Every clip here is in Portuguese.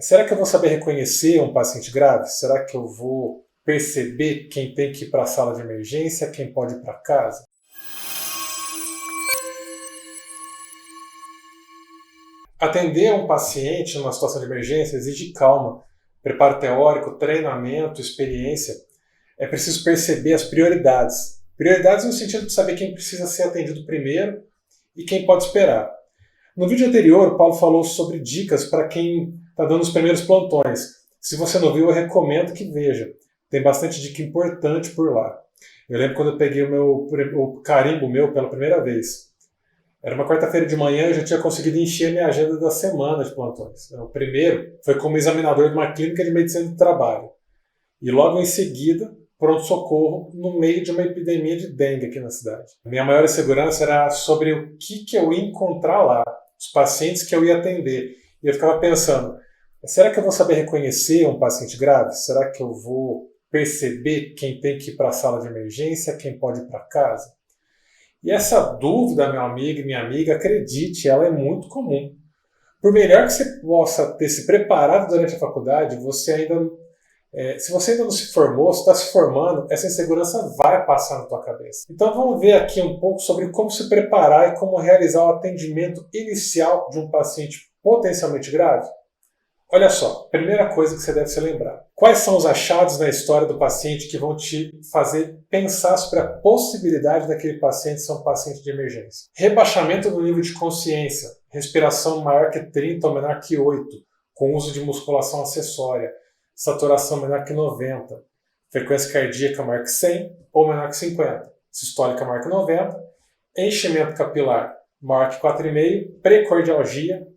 Será que eu vou saber reconhecer um paciente grave? Será que eu vou perceber quem tem que ir para a sala de emergência, quem pode ir para casa? Atender a um paciente numa situação de emergência exige calma, preparo teórico, treinamento, experiência. É preciso perceber as prioridades. Prioridades no sentido de saber quem precisa ser atendido primeiro e quem pode esperar. No vídeo anterior, o Paulo falou sobre dicas para quem está dando os primeiros plantões. Se você não viu, eu recomendo que veja. Tem bastante dica importante por lá. Eu lembro quando eu peguei o carimbo meu pela primeira vez. Era uma quarta-feira de manhã e eu já tinha conseguido encher minha agenda da semana de plantões. O primeiro foi como examinador de uma clínica de medicina do trabalho. E logo em seguida, pronto-socorro no meio de uma epidemia de dengue aqui na cidade. A minha maior insegurança era sobre o que eu ia encontrar lá, os pacientes que eu ia atender. E eu ficava pensando, será que eu vou saber reconhecer um paciente grave? Será que eu vou perceber quem tem que ir para a sala de emergência, quem pode ir para casa? E essa dúvida, meu amigo e minha amiga, acredite, ela é muito comum. Por melhor que você possa ter se preparado durante a faculdade, se você ainda não se formou, se está se formando, essa insegurança vai passar na tua cabeça. Então vamos ver aqui um pouco sobre como se preparar e como realizar o atendimento inicial de um paciente potencialmente grave. Olha só, primeira coisa que você deve se lembrar. Quais são os achados na história do paciente que vão te fazer pensar sobre a possibilidade daquele paciente ser um paciente de emergência? Rebaixamento do nível de consciência, respiração maior que 30 ou menor que 8, com uso de musculação acessória, saturação menor que 90, frequência cardíaca maior que 100 ou menor que 50, sistólica maior que 90, enchimento capilar maior que 4,5, precordialgia,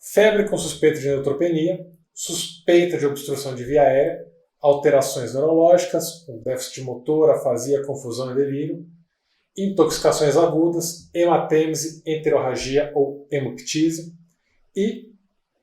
febre com suspeita de neutropenia, suspeita de obstrução de via aérea, alterações neurológicas, com déficit motor, afasia, confusão e delírio, intoxicações agudas, hematêmese, enterorragia ou hemoptise e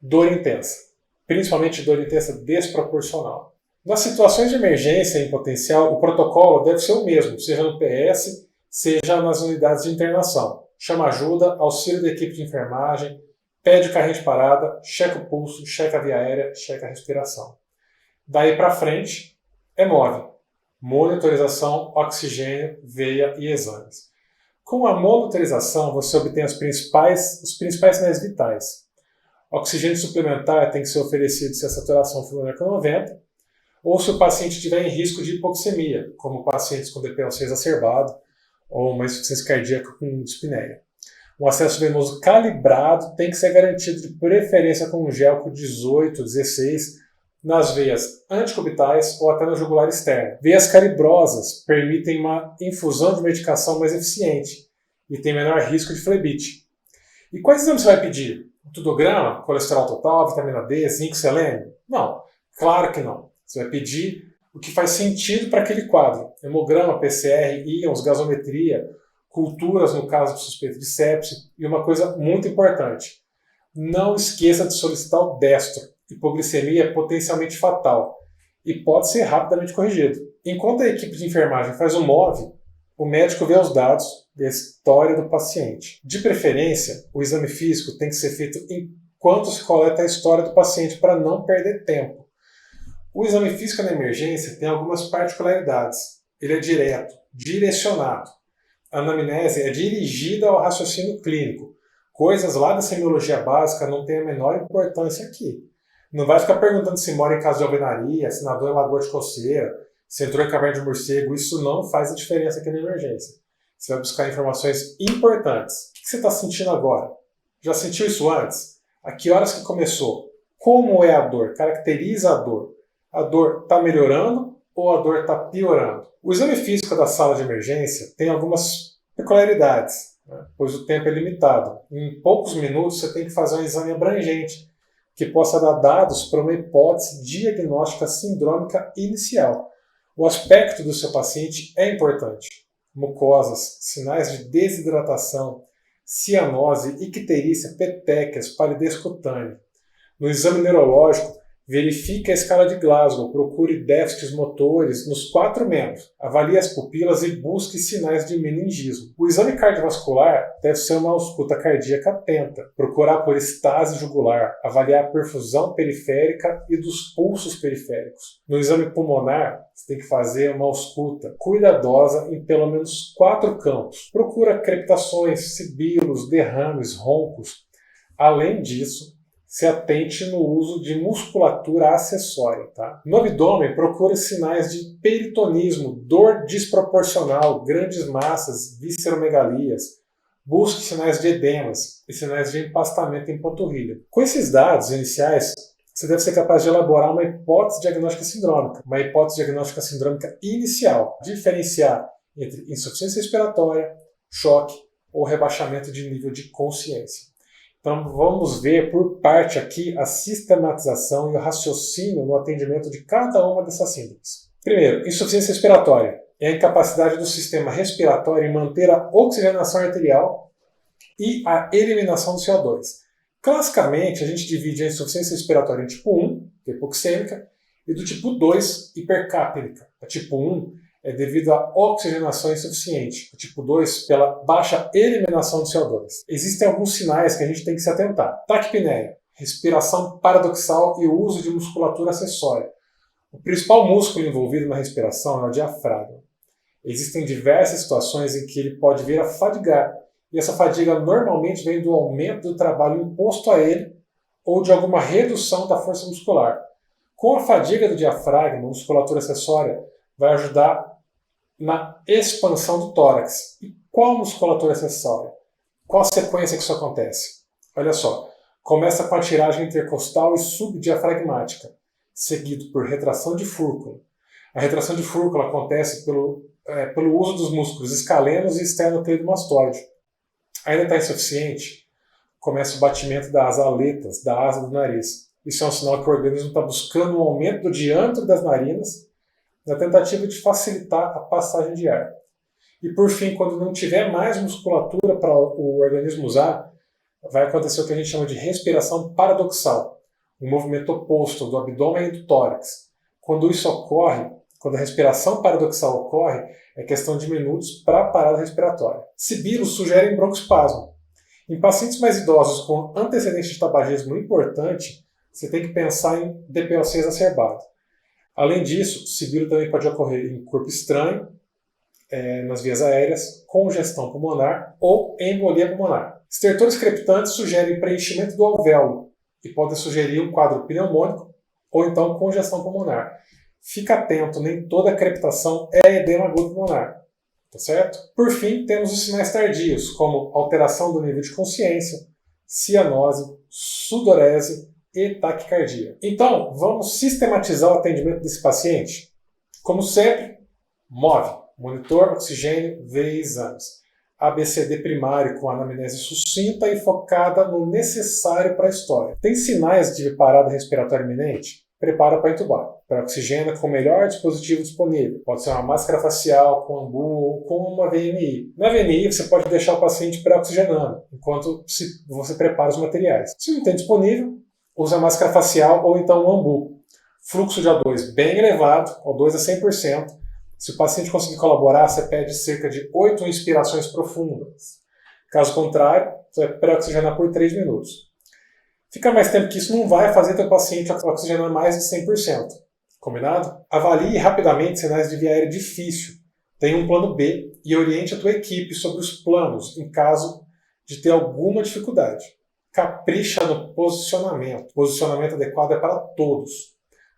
dor intensa, principalmente dor intensa desproporcional. Nas situações de emergência em potencial, o protocolo deve ser o mesmo, seja no PS, seja nas unidades de internação. Chama ajuda, auxílio da equipe de enfermagem, pede o carrinho de parada, checa o pulso, checa a via aérea, checa a respiração. Daí para frente, MOV, monitorização, oxigênio, veia e exames. Com a monitorização, você obtém os principais sinais vitais. Oxigênio suplementar tem que ser oferecido se a saturação for menor que 90, ou se o paciente estiver em risco de hipoxemia, como pacientes com DPLC exacerbado ou uma insuficiência cardíaca com dispneia. Um acesso venoso calibrado tem que ser garantido de preferência com um gel com 18, 16 nas veias anticubitais ou até na jugular externa. Veias calibrosas permitem uma infusão de medicação mais eficiente e tem menor risco de flebite. E quais exames você vai pedir? Tudograma, colesterol total, vitamina D, zinco, selênio? Não, claro que não. Você vai pedir o que faz sentido para aquele quadro. Hemograma, PCR, íons, gasometria, culturas no caso de suspeita de sepse, e uma coisa muito importante, não esqueça de solicitar o destro. Hipoglicemia é potencialmente fatal e pode ser rapidamente corrigido. Enquanto a equipe de enfermagem faz o MOV, o médico vê os dados da história do paciente. De preferência, o exame físico tem que ser feito enquanto se coleta a história do paciente para não perder tempo. O exame físico na emergência tem algumas particularidades. Ele é direto, direcionado. A anamnese é dirigida ao raciocínio clínico. Coisas lá da semiologia básica não têm a menor importância aqui. Não vai ficar perguntando se mora em casa de alvenaria, se nadou em lagoa de coceira, se entrou em caverna de morcego. Isso não faz a diferença aqui na emergência. Você vai buscar informações importantes. O que você está sentindo agora? Já sentiu isso antes? A que horas que começou? Como é a dor? Caracteriza a dor. A dor está melhorando ou a dor está piorando? O exame físico da sala de emergência tem algumas peculiaridades, né? Pois o tempo é limitado. Em poucos minutos você tem que fazer um exame abrangente, que possa dar dados para uma hipótese diagnóstica sindrômica inicial. O aspecto do seu paciente é importante. Mucosas, sinais de desidratação, cianose, icterícia, petequias, palidez cutânea. No exame neurológico, Verifique a escala de Glasgow, procure déficits motores nos 4 membros, avalie as pupilas e busque sinais de meningismo. O exame cardiovascular deve ser uma ausculta cardíaca atenta, procurar por estase jugular, avaliar a perfusão periférica e dos pulsos periféricos. No exame pulmonar, você tem que fazer uma ausculta cuidadosa em pelo menos 4 campos. Procura crepitações, sibilos, derrames, roncos. Além disso, se atente no uso de musculatura acessória. Tá? No abdômen, procure sinais de peritonismo, dor desproporcional, grandes massas, visceromegalias. Busque sinais de edemas e sinais de empastamento em panturrilha. Com esses dados iniciais, você deve ser capaz de elaborar uma hipótese diagnóstica sindrômica, uma hipótese diagnóstica sindrômica inicial, diferenciar entre insuficiência respiratória, choque ou rebaixamento de nível de consciência. Então vamos ver por parte aqui a sistematização e o raciocínio no atendimento de cada uma dessas síndromes. Primeiro, insuficiência respiratória é a incapacidade do sistema respiratório em manter a oxigenação arterial e a eliminação do CO2. Classicamente, a gente divide a insuficiência respiratória em tipo 1, que é hipoxêmica, e do tipo 2, hipercápnica. A tipo 1 é devido à oxigenação insuficiente. O tipo 2, pela baixa eliminação de CO2. Existem alguns sinais que a gente tem que se atentar. Taquipneia, respiração paradoxal e o uso de musculatura acessória. O principal músculo envolvido na respiração é o diafragma. Existem diversas situações em que ele pode vir a fadigar, e essa fadiga normalmente vem do aumento do trabalho imposto a ele ou de alguma redução da força muscular. Com a fadiga do diafragma, a musculatura acessória vai ajudar na expansão do tórax. E qual musculatura acessória? Qual a sequência que isso acontece? Olha só, começa com a tiragem intercostal e subdiafragmática, seguido por retração de fúrcula. A retração de fúrcula acontece pelo uso dos músculos escalenos e esternocleidomastoide. Ainda está insuficiente, começa o batimento das aletas, da asa do nariz. Isso é um sinal que o organismo está buscando um aumento do diâmetro das narinas na tentativa de facilitar a passagem de ar. E por fim, quando não tiver mais musculatura para o organismo usar, vai acontecer o que a gente chama de respiração paradoxal, um movimento oposto do abdômen e do tórax. Quando isso ocorre, quando a respiração paradoxal ocorre, é questão de minutos para a parada respiratória. Sibilos sugerem broncoespasmo. Em pacientes mais idosos com antecedente de tabagismo importante, você tem que pensar em DPLC exacerbado. Além disso, sibilo também pode ocorrer em corpo estranho, nas vias aéreas, congestão pulmonar ou embolia pulmonar. Estertores crepitantes sugerem preenchimento do alvéolo e podem sugerir um quadro pneumônico ou então congestão pulmonar. Fica atento, nem toda crepitação é edema agudo pulmonar. Tá certo? Por fim, temos os sinais tardios, como alteração do nível de consciência, cianose, sudorese e taquicardia. Então, vamos sistematizar o atendimento desse paciente? Como sempre, MOVE, monitor, oxigênio, veia e exames. ABCD primário com anamnese sucinta e focada no necessário para a história. Tem sinais de parada respiratória iminente? Prepara para entubar. Para oxigênio com o melhor dispositivo disponível. Pode ser uma máscara facial, com ambu ou com uma VNI. Na VNI você pode deixar o paciente pré-oxigenando, enquanto você prepara os materiais. Se não tem disponível, usa a máscara facial ou então um ambu. Fluxo de O2 bem elevado, O2 a 100%. Se o paciente conseguir colaborar, você pede cerca de 8 inspirações profundas. Caso contrário, você vai pré-oxigenar por 3 minutos. Fica mais tempo que isso não vai fazer teu paciente oxigenar mais de 100%. Combinado? Avalie rapidamente sinais de via aérea difícil. Tenha um plano B e oriente a tua equipe sobre os planos em caso de ter alguma dificuldade. Capricha no posicionamento. O posicionamento adequado é para todos.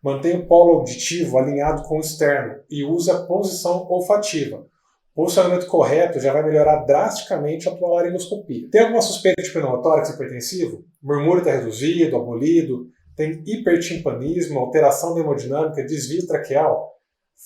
Mantenha o polo auditivo alinhado com o externo e use a posição olfativa. O posicionamento correto já vai melhorar drasticamente a tua laringoscopia. Tem alguma suspeita de pneumotórax hipertensivo? O murmúrio está reduzido, abolido? Tem hipertimpanismo, alteração da hemodinâmica, desvio traqueal?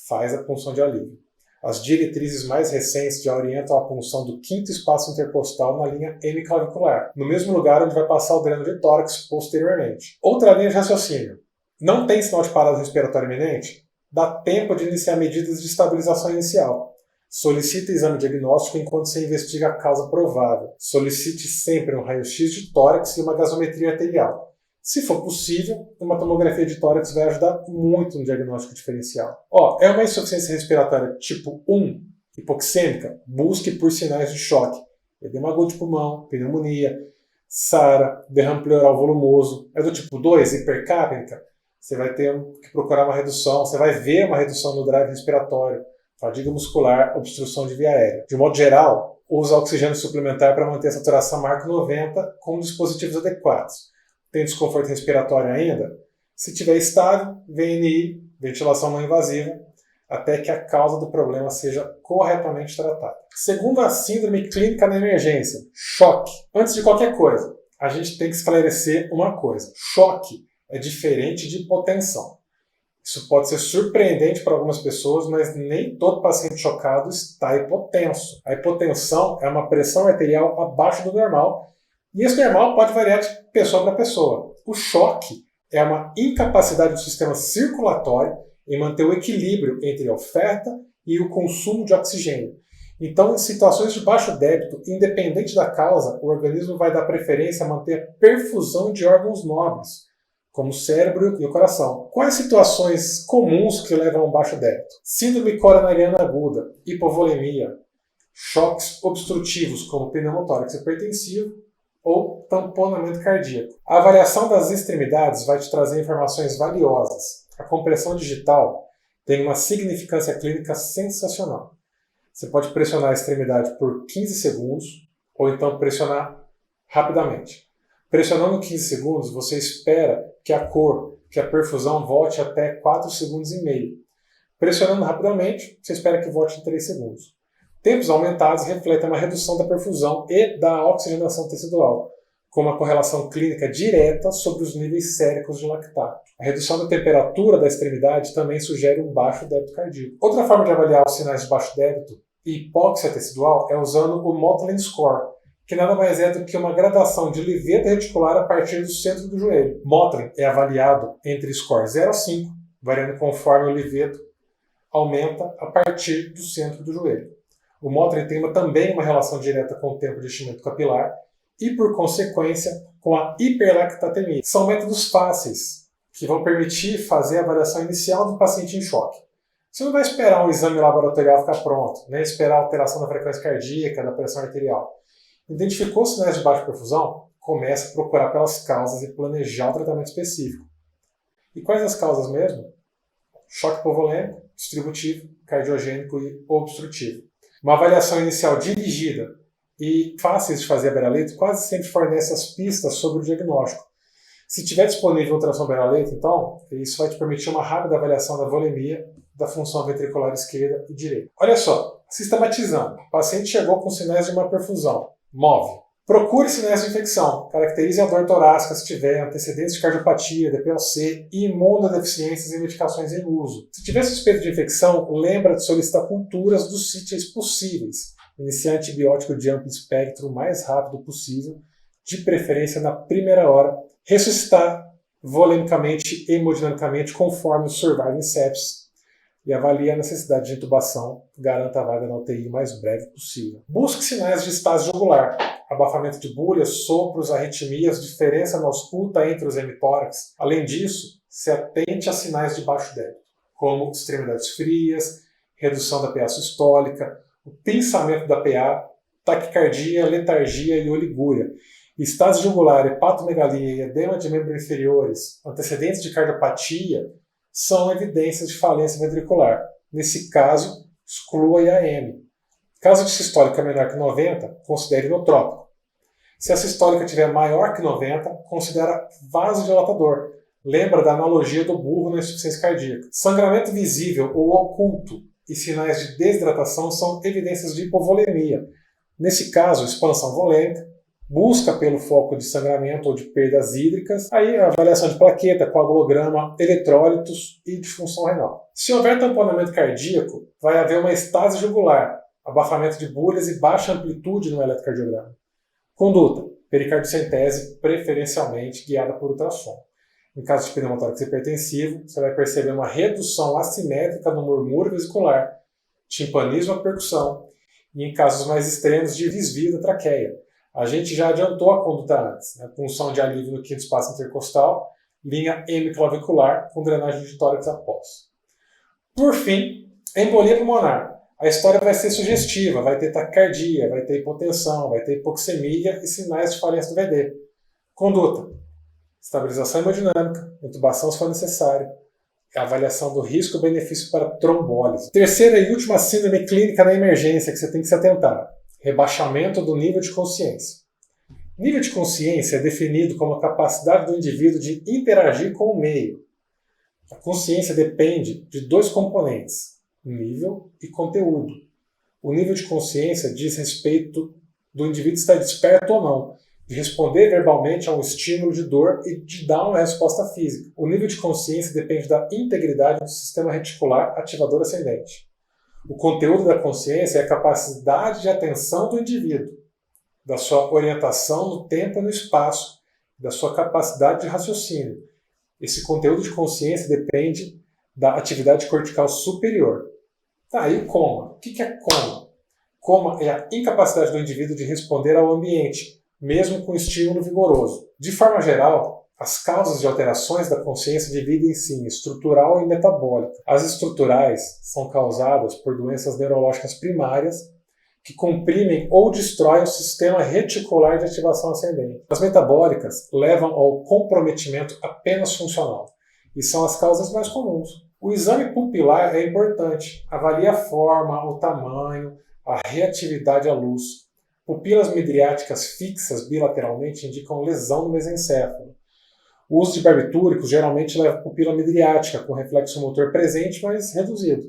Faz a punção de alívio. As diretrizes mais recentes já orientam a punção do quinto espaço intercostal na linha hemiclavicular, no mesmo lugar onde vai passar o dreno de tórax posteriormente. Outra linha de raciocínio. Não tem sinal de parada respiratória iminente? Dá tempo de iniciar medidas de estabilização inicial. Solicite exame diagnóstico enquanto você investiga a causa provável. Solicite sempre um raio-x de tórax e uma gasometria arterial. Se for possível, uma tomografia de tórax vai ajudar muito no diagnóstico diferencial. É uma insuficiência respiratória tipo 1, hipoxêmica? Busque por sinais de choque. Edema agudo de pulmão, pneumonia, SARA, derrame pleural volumoso. É do tipo 2, hipercápnica? Você vai ter que procurar uma redução, você vai ver uma redução no drive respiratório, fadiga muscular, obstrução de via aérea. De modo geral, usa oxigênio suplementar para manter a saturação marco 90 com dispositivos adequados. Tem desconforto respiratório ainda? Se tiver estável, VNI, ventilação não invasiva, até que a causa do problema seja corretamente tratada. Segundo a síndrome clínica na emergência, choque. Antes de qualquer coisa, a gente tem que esclarecer uma coisa. Choque é diferente de hipotensão. Isso pode ser surpreendente para algumas pessoas, mas nem todo paciente chocado está hipotenso. A hipotensão é uma pressão arterial abaixo do normal, e esse normal pode variar de pessoa para pessoa. O choque é uma incapacidade do sistema circulatório em manter o equilíbrio entre a oferta e o consumo de oxigênio. Então, em situações de baixo débito, independente da causa, o organismo vai dar preferência a manter a perfusão de órgãos nobres, como o cérebro e o coração. Quais situações comuns que levam a um baixo débito? Síndrome coronariana aguda, hipovolemia, choques obstrutivos, como pneumotórax hipertensivo ou tamponamento cardíaco. A avaliação das extremidades vai te trazer informações valiosas. A compressão digital tem uma significância clínica sensacional. Você pode pressionar a extremidade por 15 segundos ou então pressionar rapidamente. Pressionando 15 segundos, você espera que a perfusão volte até 4 segundos e meio. Pressionando rapidamente, você espera que volte em 3 segundos. Tempos aumentados refletem uma redução da perfusão e da oxigenação tecidual, com uma correlação clínica direta sobre os níveis séricos de lactato. A redução da temperatura da extremidade também sugere um baixo débito cardíaco. Outra forma de avaliar os sinais de baixo débito e hipóxia tecidual é usando o Motley Score, que nada mais é do que uma gradação de liveta reticular a partir do centro do joelho. Motley é avaliado entre score 0 a 5, variando conforme o liveto aumenta a partir do centro do joelho. O Motley tem também uma relação direta com o tempo de enchimento capilar e, por consequência, com a hiperlactatemia. São métodos fáceis que vão permitir fazer a avaliação inicial do paciente em choque. Você não vai esperar um exame laboratorial ficar pronto, nem esperar a alteração da frequência cardíaca, da pressão arterial. Identificou sinais de baixa perfusão? Comece a procurar pelas causas e planejar o tratamento específico. E quais as causas mesmo? Choque hipovolêmico, distributivo, cardiogênico e obstrutivo. Uma avaliação inicial dirigida e fáceis de fazer a beira-leito quase sempre fornece as pistas sobre o diagnóstico. Se tiver disponível ultrassom beira-leito, então, isso vai te permitir uma rápida avaliação da volemia, da função ventricular esquerda e direita. Olha só, sistematizando, o paciente chegou com sinais de uma perfusão. Move. Procure sinais de infecção. Caracterize a dor torácica se tiver antecedentes de cardiopatia, DPLC e imunodeficiências e medicações em uso. Se tiver suspeita de infecção, lembra de solicitar culturas dos sítios possíveis. Iniciar antibiótico de amplo espectro o mais rápido possível, de preferência na primeira hora. Ressuscitar volemicamente e hemodinamicamente conforme o Surviving Sepsis. E avalie a necessidade de intubação, garanta a vaga na UTI o mais breve possível. Busque sinais de estase jugular, abafamento de bolhas, sopros, arritmias, diferença na ausculta entre os hemitórax. Além disso, se atente a sinais de baixo débito, como extremidades frias, redução da PA sistólica, o pensamento da PA, taquicardia, letargia e oligúria. Estase jugular, hepatomegalia e edema de membros inferiores, antecedentes de cardiopatia, são evidências de falência ventricular. Nesse caso, exclua IAM. Caso de sistólica menor que 90, considere inotrópico. Se a sistólica tiver maior que 90, considera vasodilatador. Lembra da analogia do burro na insuficiência cardíaca. Sangramento visível ou oculto e sinais de desidratação são evidências de hipovolemia. Nesse caso, expansão volêmica, busca pelo foco de sangramento ou de perdas hídricas, aí a avaliação de plaqueta, coagulograma, eletrólitos e disfunção renal. Se houver tamponamento cardíaco, vai haver uma estase jugular, abafamento de bolhas e baixa amplitude no eletrocardiograma. Conduta, pericardiocentese, preferencialmente guiada por ultrassom. Em caso de pneumotórax hipertensivo, você vai perceber uma redução assimétrica no murmúrio vesicular, timpanismo à percussão, e em casos mais extremos de desvio da traqueia. A gente já adiantou a conduta antes, né? Punção de alívio no quinto espaço intercostal, linha hemiclavicular com drenagem de tórax após. Por fim, embolia pulmonar. A história vai ser sugestiva, vai ter taquicardia, vai ter hipotensão, vai ter hipoxemia e sinais de falência do VD. Conduta: estabilização hemodinâmica, intubação se for necessário, avaliação do risco-benefício para trombólise. Terceira e última síndrome clínica na emergência que você tem que se atentar: rebaixamento do nível de consciência. Nível de consciência é definido como a capacidade do indivíduo de interagir com o meio. A consciência depende de dois componentes: nível e conteúdo. O nível de consciência diz respeito do indivíduo estar desperto ou não, de responder verbalmente a um estímulo de dor e de dar uma resposta física. O nível de consciência depende da integridade do sistema reticular ativador ascendente. O conteúdo da consciência é a capacidade de atenção do indivíduo, da sua orientação no tempo e no espaço, da sua capacidade de raciocínio. Esse conteúdo de consciência depende da atividade cortical superior. Tá, e o coma? O que é coma? Coma é a incapacidade do indivíduo de responder ao ambiente, mesmo com estímulo vigoroso. De forma geral, as causas de alterações da consciência dividem-se em estrutural e metabólica. As estruturais são causadas por doenças neurológicas primárias que comprimem ou destroem o sistema reticular de ativação ascendente. As metabólicas levam ao comprometimento apenas funcional e são as causas mais comuns. O exame pupilar é importante. Avalia a forma, o tamanho, a reatividade à luz. Pupilas midriáticas fixas bilateralmente indicam lesão no mesencéfalo. O uso de barbitúricos geralmente leva a pupila midriática, com reflexo motor presente, mas reduzido.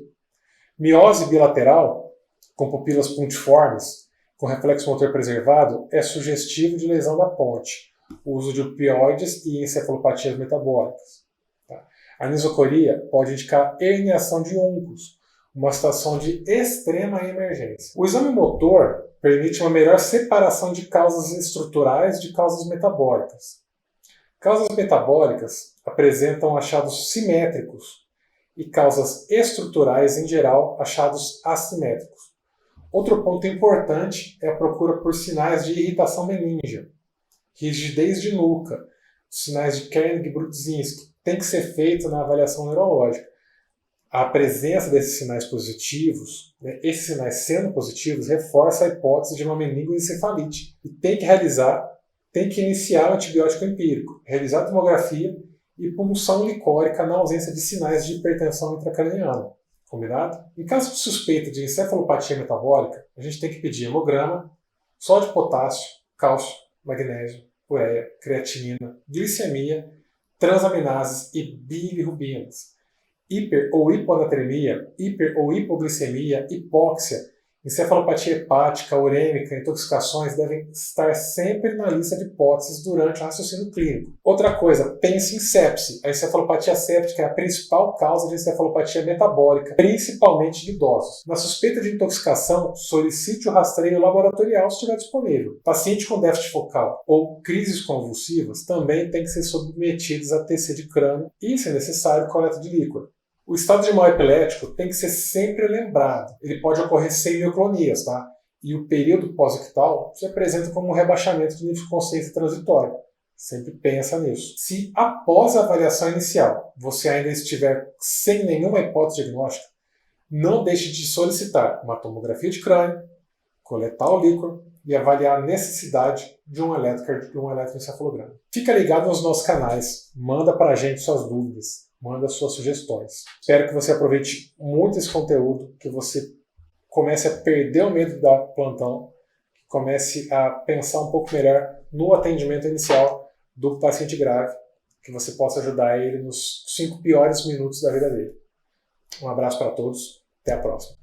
Miose bilateral, com pupilas pontiformes, com reflexo motor preservado, é sugestivo de lesão da ponte. O uso de opioides e encefalopatias metabólicas. A anisocoria pode indicar herniação de únculos, uma situação de extrema emergência. O exame motor permite uma melhor separação de causas estruturais de causas metabólicas. Causas metabólicas apresentam achados simétricos e causas estruturais, em geral, achados assimétricos. Outro ponto importante é a procura por sinais de irritação meníngea, rigidez de nuca, sinais de Kernig-Brudzinski. Tem que ser feito na avaliação neurológica. A presença desses sinais positivos, esses sinais sendo positivos, reforça a hipótese de uma meningoencefalite. E tem que iniciar o antibiótico empírico, realizar a tomografia e punção licórica na ausência de sinais de hipertensão intracraniana. Combinado? Em caso de suspeita de encefalopatia metabólica, a gente tem que pedir hemograma, sódio de potássio, cálcio, magnésio, ureia, creatinina, glicemia, transaminases e bilirrubinas. Hiper ou hiponatremia, hiper ou hipoglicemia, hipóxia, encefalopatia hepática, urêmica, intoxicações devem estar sempre na lista de hipóteses durante o raciocínio clínico. Outra coisa, pense em sepse. A encefalopatia séptica é a principal causa de encefalopatia metabólica, principalmente de idosos. Na suspeita de intoxicação, solicite o rastreio laboratorial se estiver disponível. Paciente com déficit focal ou crises convulsivas também tem que ser submetidos a TC de crânio e, se necessário, coleta de líquor. O estado de mal epilético tem que ser sempre lembrado. Ele pode ocorrer sem mioclonias, tá? E o período pós-ictal se apresenta como um rebaixamento do nível de consciência transitório. Sempre pensa nisso. Se após a avaliação inicial você ainda estiver sem nenhuma hipótese diagnóstica, não deixe de solicitar uma tomografia de crânio, coletar o líquor e avaliar a necessidade de um eletroencefalograma. Fica ligado nos nossos canais, manda pra gente suas dúvidas. Manda suas sugestões. Espero que você aproveite muito esse conteúdo, que você comece a perder o medo da plantão, que comece a pensar um pouco melhor no atendimento inicial do paciente grave, que você possa ajudar ele nos 5 piores minutos da vida dele. Um abraço para todos, até a próxima.